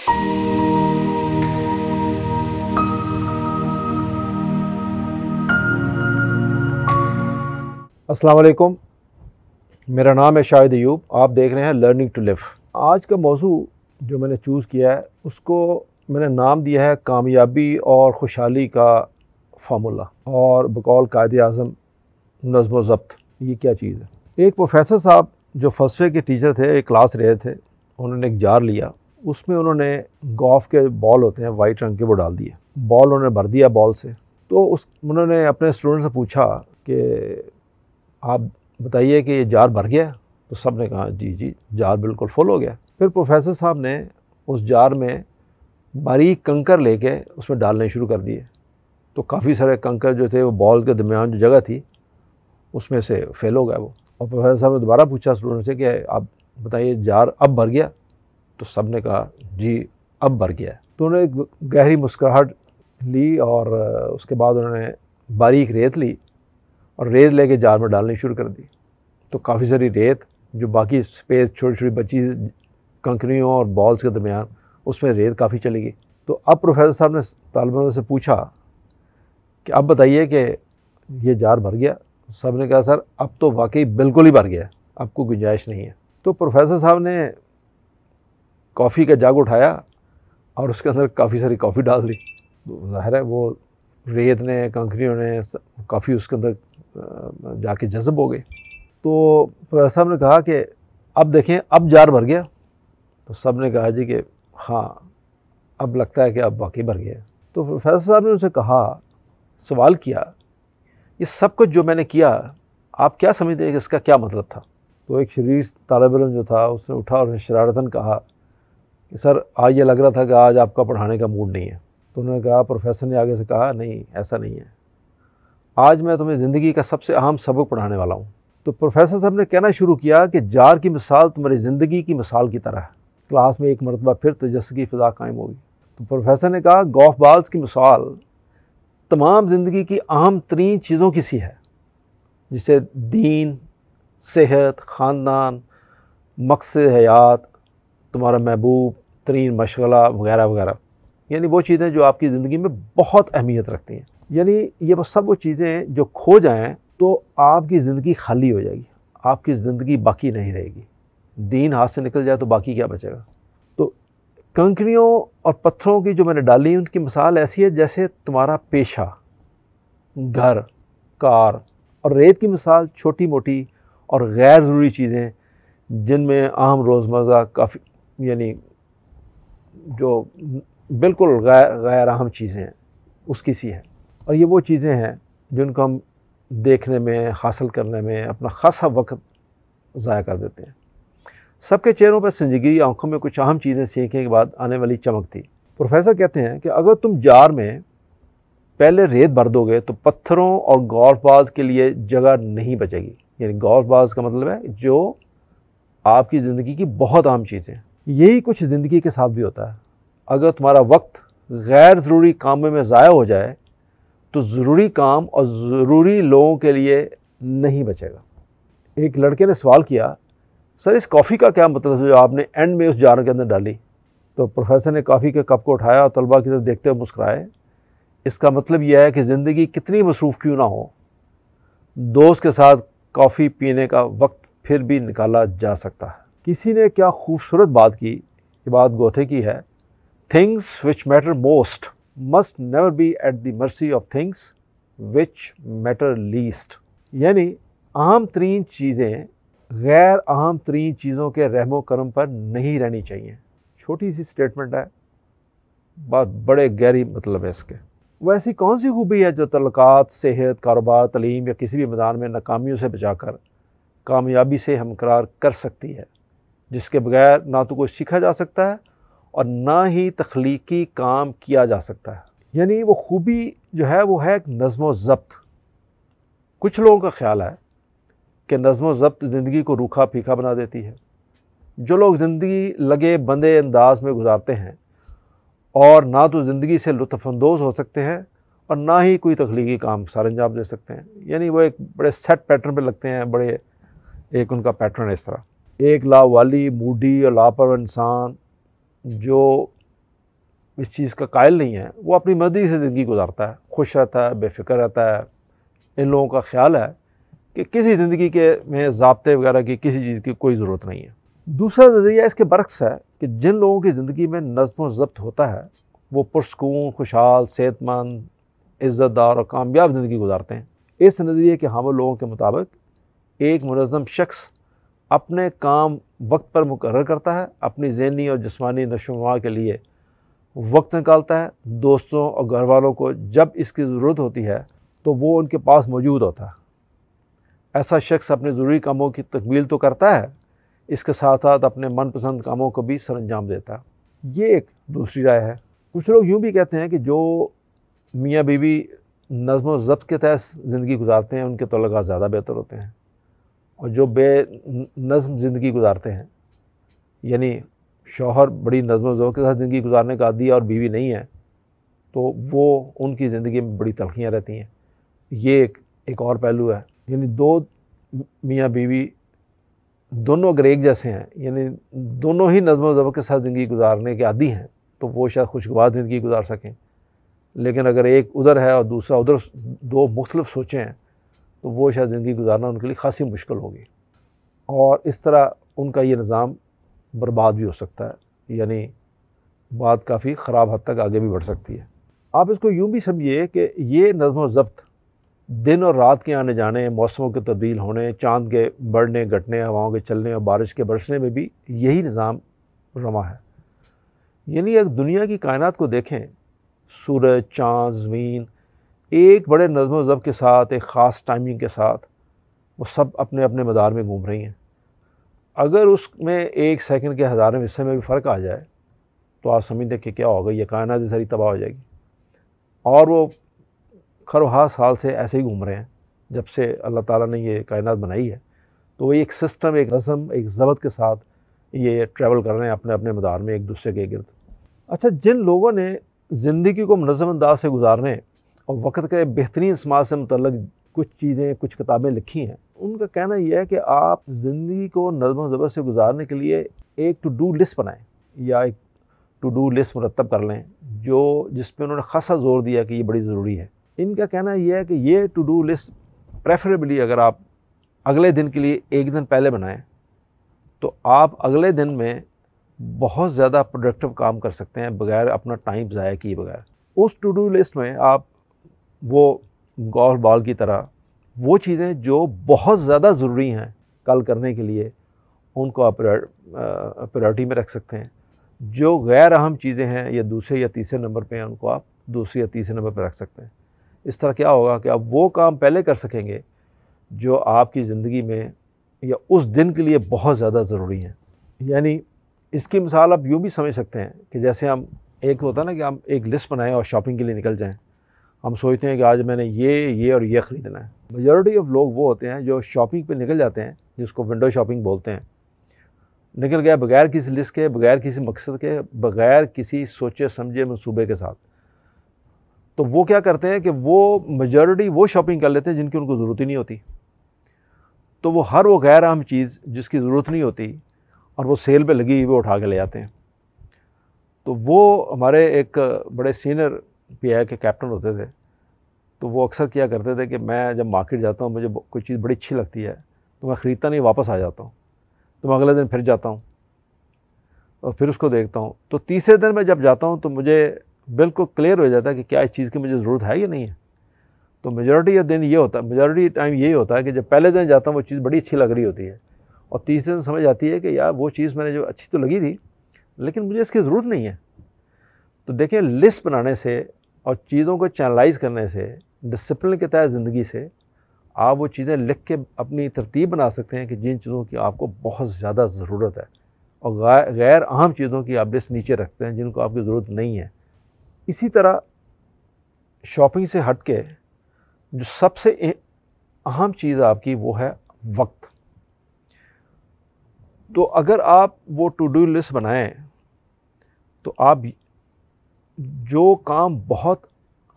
अस्सलाम वालेकुम, मेरा नाम है शाहिद अयूब। आप देख रहे हैं लर्निंग टू लिव। आज का मौजू जो मैंने चूज़ किया है उसको मैंने नाम दिया है कामयाबी और खुशहाली का फार्मूला, और बकौल कायदे आज़म नज़्म व ज़ब्त। ये क्या चीज़ है? एक प्रोफेसर साहब जो फलसफे के टीचर थे, एक क्लास रहे थे, उन्होंने एक जार लिया, उसमें उन्होंने गोल्फ के बॉल होते हैं वाइट रंग के, वो डाल दिए। बॉल उन्होंने भर दिया बॉल से। तो उन्होंने अपने स्टूडेंट से पूछा कि आप बताइए कि ये जार भर गया? तो सब ने कहा जी जी, जार बिल्कुल फुल हो गया। फिर प्रोफेसर साहब ने उस जार में बारीक कंकर लेके उसमें डालने शुरू कर दिए। तो काफ़ी सारे कंकर जो थे वो बॉल के दरमियान जो जगह थी उसमें से फेल हो गया वो। और प्रोफेसर साहब ने दोबारा पूछा स्टूडेंट से कि आप बताइए जार अब भर गया? तो सब ने कहा जी अब भर गया। तो उन्होंने गहरी मुस्कुराहट ली और उसके बाद उन्होंने बारीक रेत ली और रेत लेके जार में डालनी शुरू कर दी। तो काफ़ी सारी रेत जो बाकी स्पेस छोटी छोटी बची कंकरियों और बॉल्स के दरमियान, उसमें रेत काफ़ी चली गई। तो अब प्रोफेसर साहब ने तालिबान से पूछा कि अब बताइए कि ये जार भर गया? सब ने कहा सर अब तो वाकई बिल्कुल ही भर गया, अब कोई गुंजाइश नहीं है। तो प्रोफेसर साहब ने कॉफ़ी का जग उठाया और उसके अंदर काफ़ी सारी कॉफ़ी डाल दी। तो ज़ाहिर है वो रेत ने, कंकरियों ने काफ़ी उसके अंदर जाके जज़ब हो गए। तो प्रोफेसर साहब ने कहा कि अब देखें अब जार भर गया? तो सब ने कहा जी कि हाँ अब लगता है कि अब वाकई भर गया। तो प्रोफेसर साहब ने उनसे कहा, सवाल किया, ये सब कुछ जो मैंने किया आप क्या समझते हैं कि इसका क्या मतलब था? तो एक शरीर तालिब इल्म जो था उसने उठा और शरारतन कहा कि सर आज ये लग रहा था कि आज आपका पढ़ाने का मूड नहीं है। तो उन्होंने कहा, प्रोफेसर ने आगे से कहा, नहीं ऐसा नहीं है, आज मैं तुम्हें ज़िंदगी का सबसे अहम सबक पढ़ाने वाला हूँ। तो प्रोफेसर साहब ने कहना शुरू किया कि जार की मिसाल तुम्हारी ज़िंदगी की मिसाल की तरह है। क्लास में एक मरतबा फिर तजस्सुस की फ़िज़ा कायम होगी। तो प्रोफेसर ने कहा, गोल्फ बॉल्स की मिसाल तमाम ज़िंदगी की अहम तरीन चीज़ों की सी है, जिसे दीन, सेहत, ख़ानदान, मकसद हयात, तुम्हारा महबूब तरीन मशगला वगैरह वगैरह, यानी वो चीज़ें जो आपकी ज़िंदगी में बहुत अहमियत रखती हैं। यानी ये वो सब वो चीज़ें जो खो जाएं तो आपकी ज़िंदगी खाली हो जाएगी, आपकी ज़िंदगी बाकी नहीं रहेगी। दीन हाथ से निकल जाए तो बाकी क्या बचेगा? तो कंकरियों और पत्थरों की जो मैंने डाली उनकी मिसाल ऐसी है जैसे तुम्हारा पेशा, घर, कार, और रेत की मिसाल छोटी मोटी और गैर ज़रूरी चीज़ें जिनमें अहम रोज़मर्रा काफ़ी यानी जो बिल्कुल गैर अहम चीज़ें हैं उसकी सी है। और ये वो चीज़ें हैं जिनको हम देखने में, हासिल करने में अपना खासा वक्त ज़ाया कर देते हैं। सबके चेहरों पर संजीदगी, आंखों में कुछ अहम चीज़ें सीखने के बाद आने वाली चमक थी। प्रोफेसर कहते हैं कि अगर तुम जार में पहले रेत भर दोगे तो पत्थरों और गोल्फ बाज के लिए जगह नहीं बचेगी। यानी गोल्फ बाज का मतलब है जो आपकी ज़िंदगी की बहुत अहम चीज़ें। यही कुछ ज़िंदगी के साथ भी होता है। अगर तुम्हारा वक्त गैर ज़रूरी कामों में ज़ाया हो जाए तो ज़रूरी काम और ज़रूरी लोगों के लिए नहीं बचेगा। एक लड़के ने सवाल किया, सर इस कॉफ़ी का क्या मतलब है जो आपने एंड में उस जार के अंदर डाली? तो प्रोफेसर ने कॉफ़ी के कप को उठाया और तलबा की तरफ देखते हुए मुस्कुराए। इसका मतलब यह है कि ज़िंदगी कितनी मसरूफ़ क्यों ना हो, दोस्त के साथ कॉफ़ी पीने का वक्त फिर भी निकाला जा सकता है। किसी ने क्या खूबसूरत बात की, ये बात गोथे की है, things which matter most must never be at the mercy of things which matter least. यानी अहम तरीन चीज़ें गैर अहम तरीन चीज़ों के रहमो करम पर नहीं रहनी चाहिए। छोटी सी स्टेटमेंट है, बहुत बड़े गहरी मतलब है इसके। वैसी कौन सी खूबी है जो तल्लुकात, सेहत, कारोबार, तलीम या किसी भी मैदान में नाकामियों से बचाकर कामयाबी से हमकरार कर सकती है, जिसके बगैर ना तो कुछ सीखा जा सकता है और ना ही तख्लीकी काम किया जा सकता है। यानी वो खूबी जो है वो है एक नज़्म व ज़ब्त। कुछ लोगों का ख्याल है कि नज़्म व ज़ब्त ज़िंदगी को रूखा फीका बना देती है। जो लोग ज़िंदगी लगे बंदे अंदाज में गुजारते हैं और ना तो ज़िंदगी से लुत्फ़अंदोज़ हो सकते हैं और ना ही कोई तख्लीकी काम सर अंजाम दे सकते हैं। यानी वो एक बड़े सेट पैटर्न पे लगते हैं, बड़े एक उनका पैटर्न है इस तरह। एक लावाली, मूडी और लापरवाह इंसान जो इस चीज़ का कायल नहीं है, वो अपनी मर्ज़ी से ज़िंदगी गुजारता है, खुश रहता है, बेफ़िक्र रहता है। इन लोगों का ख़्याल है कि किसी ज़िंदगी के में ज़ाब्ते वगैरह की किसी चीज़ की कोई ज़रूरत नहीं है। दूसरा नज़रिया इसके बरक्स है कि जिन लोगों की ज़िंदगी में नज़्म व ज़ब्त होता है वो पुरसकून, खुशहाल, सेहतमंद, इज़्ज़तदार और कामयाब ज़िंदगी गुजारते हैं। इस नज़रिए के हामिल लोगों के मुताबिक एक मुनज़्ज़म शख्स अपने काम वक्त पर मुकर्रर करता है, अपनी ज़हनी और जिस्मानी नशोनुमा के लिए वक्त निकालता है, दोस्तों और घर वालों को जब इसकी ज़रूरत होती है तो वो उनके पास मौजूद होता है। ऐसा शख्स अपने ज़रूरी कामों की तकमील तो करता है, इसके साथ साथ अपने मनपसंद कामों को भी सरअंजाम देता है। ये एक दूसरी राय है। कुछ लोग यूँ भी कहते हैं कि जो मियाँ बीवी नज़्म व ज़ब्त के तहत ज़िंदगी गुजारते हैं उनके तल्लुकात ज़्यादा बेहतर होते हैं, और जो बेनज़्म ज़िंदगी गुजारते हैं, यानी शौहर बड़ी नज़्म व ज़ब्त के साथ ज़िंदगी गुजारने का आदी है और बीवी नहीं है, तो वो उनकी ज़िंदगी में बड़ी तलखियाँ रहती हैं। ये एक और पहलू है। यानी दो मियाँ बीवी दोनों अगर एक जैसे हैं, यानी दोनों ही नज़्म व ज़ब्त के साथ ज़िंदगी गुजारने के आदी हैं, तो वो शायद खुशगवार ज़िंदगी गुजार सकें। लेकिन अगर एक उधर है और दूसरा उधर, दो मुख्तलिफ सोचें हैं, तो वो शायद ज़िंदगी गुजारना उनके लिए खासी मुश्किल होगी, और इस तरह उनका ये निज़ाम बर्बाद भी हो सकता है, यानी बात काफ़ी ख़राब हद तक आगे भी बढ़ सकती है। आप इसको यूँ भी समझिए कि ये नज़्म व ज़ब्त दिन और रात के आने जाने, मौसमों के तब्दील होने, चाँद के बढ़ने घटने, हवाओं के चलने और बारिश के बरसने में भी यही निज़ाम रवा है। यानी एक दुनिया की कायनात को देखें, सूरज, चाँद, ज़मीन एक बड़े नज़्म व ज़ब्त के साथ, एक ख़ास टाइमिंग के साथ वो सब अपने अपने मदार में घूम रही हैं। अगर उसमें एक सेकंड के हज़ारों हिस्से में भी फ़र्क आ जाए तो आप समझते कि क्या होगा, ये कायनात ही सारी तबाह हो जाएगी। और वो खरहा साल से ऐसे ही घूम रहे हैं जब से अल्लाह ताला ने ये कायनात बनाई है। तो एक सिस्टम, एक नज़म, एक ज़ब्त के साथ ये ट्रैवल कर रहे हैं अपने अपने मदार में एक दूसरे के गिर्द। अच्छा, जिन लोगों ने ज़िंदगी को मुनज़्ज़म अंदाज से गुजारने और वक्त के बेहतरीन इस्तेमाल से मुतल्लिक़ कुछ चीज़ें, कुछ किताबें लिखी हैं, उनका कहना यह है कि आप ज़िंदगी को नज़्म व ज़ब्त से गुजारने के लिए एक टू डू लिस्ट बनाएँ, या एक टू डू लिस्ट मुरतब कर लें जिस पे उन्होंने ख़ासा ज़ोर दिया कि ये बड़ी ज़रूरी है। इनका कहना यह है कि ये टू डू लिस्ट प्रेफरेबली अगर आप अगले दिन के लिए एक दिन पहले बनाएं तो आप अगले दिन में बहुत ज़्यादा प्रोडक्टिव काम कर सकते हैं बगैर अपना टाइम ज़ाया किए बगैर। उस टू डू लिस्ट में आप वो गोल्फ बॉल की तरह वो चीज़ें जो बहुत ज़्यादा ज़रूरी हैं कल करने के लिए, उनको आप प्रायोरिटी में रख सकते हैं। जो गैर अहम चीज़ें हैं या दूसरे या तीसरे नंबर पे हैं, उनको आप दूसरे या तीसरे नंबर पर रख सकते हैं। इस तरह क्या होगा कि आप वो काम पहले कर सकेंगे जो आपकी ज़िंदगी में या उस दिन के लिए बहुत ज़्यादा ज़रूरी हैं। यानी इसकी मिसाल आप यूँ भी समझ सकते हैं कि जैसे हम, एक होता है ना कि हम एक लिस्ट बनाएं और शॉपिंग के लिए निकल जाएं। हम सोचते हैं कि आज मैंने ये और ये ख़रीदना है। मेजॉरिटी ऑफ लोग वो होते हैं जो शॉपिंग पे निकल जाते हैं, जिसको विंडो शॉपिंग बोलते हैं। निकल गया बगैर किसी लिस्ट के, बगैर किसी मकसद के, बगैर किसी सोचे समझे मंसूबे के साथ। तो वो क्या करते हैं कि वो मेजॉरिटी वो शॉपिंग कर लेते हैं जिनकी उनको ज़रूरत ही नहीं होती। तो वो हर वो गैर अहम चीज़ जिसकी ज़रूरत नहीं होती और वो सेल पे लगी वो उठा के ले आते हैं। तो वो हमारे एक बड़े सीनियर पीआई के कैप्टन होते थे, तो वो अक्सर किया करते थे कि मैं जब मार्केट जाता हूँ, मुझे कोई चीज़ बड़ी अच्छी लगती है तो मैं ख़रीदता नहीं, वापस आ जाता हूँ। तो मैं अगले दिन फिर जाता हूँ और फिर उसको देखता हूँ। तो तीसरे दिन मैं जब जाता हूँ तो मुझे बिल्कुल क्लियर हो जाता है कि क्या इस चीज़ की मुझे ज़रूरत है या नहीं है। तो मेजॉरिटी ऑफ दिन ये होता है, मेजॉरिटी टाइम यही होता है कि जब पहले दिन जाता हूँ वो चीज़ बड़ी अच्छी लग रही होती है और तीसरे दिन समझ आती है कि यार वो चीज़ मैंने जो अच्छी तो लगी थी लेकिन मुझे इसकी ज़रूरत नहीं है। तो देखिए, लिस्ट बनाने से और चीज़ों को चैनलाइज़ करने से, डिसिप्लिन के तहत ज़िंदगी से आप वो चीज़ें लिख के अपनी तरतीब बना सकते हैं कि जिन चीज़ों की आपको बहुत ज़्यादा ज़रूरत है, और गैर अहम चीज़ों की आप लिस्ट नीचे रखते हैं जिनको आपकी ज़रूरत नहीं है। इसी तरह शॉपिंग से हट के जो सबसे अहम चीज़ आपकी वो है वक्त। तो अगर आप वो टू डू लिस्ट बनाएं तो आप जो काम बहुत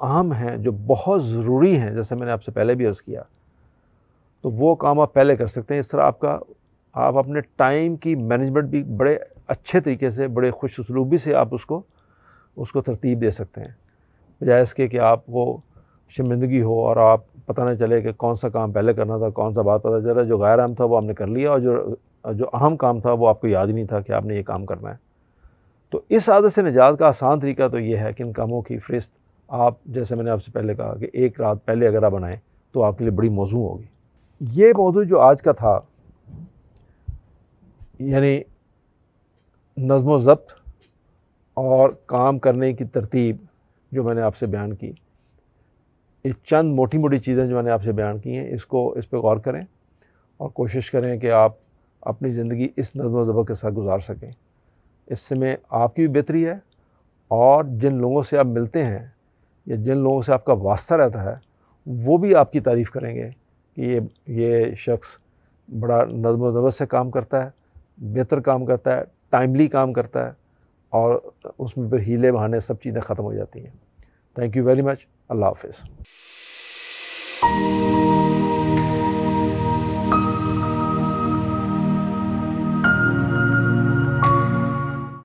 अहम हैं, जो बहुत ज़रूरी हैं, जैसे मैंने आपसे पहले भी अर्ज़ किया, तो वो काम आप पहले कर सकते हैं। इस तरह आप अपने टाइम की मैनेजमेंट भी बड़े अच्छे तरीके से, बड़े खुश उसलूबी से आप उसको उसको तरतीब दे सकते हैं, बजाय इसके कि आपको शर्मिंदगी हो और आप पता नहीं चले कि कौन सा काम पहले करना था, कौन सा बात पता चला। जो गैर अहम था वो आपने कर लिया और जो अहम काम था वो आपको याद ही नहीं था कि आपने ये काम करना है। तो इस आदत से निजात का आसान तरीका तो ये है कि इन कामों की फ़हरिस्त आप, जैसे मैंने आपसे पहले कहा, कि एक रात पहले अगर आप बनाएं तो आपके लिए बड़ी मौजू होगी। ये मौजू जो आज का था, यानी नज़्म व ज़ब्त और काम करने की तरतीब, जो मैंने आपसे बयान की, ये चंद मोटी मोटी चीज़ें जो मैंने आपसे बयान की हैं, इस पर गौर करें और कोशिश करें कि आप अपनी ज़िंदगी इस नज़्म व ज़ब्त के साथ गुजार सकें। इससे में आपकी भी बेहतरी है और जिन लोगों से आप मिलते हैं या जिन लोगों से आपका वास्ता रहता है वो भी आपकी तारीफ़ करेंगे कि ये शख्स बड़ा नज़्म व ज़ब्त से काम करता है, बेहतर काम करता है, टाइमली काम करता है, और उसमें फिर हीले बहाने सब चीज़ें ख़त्म हो जाती हैं। Thank you very much. अल्लाह हाफ़िज़।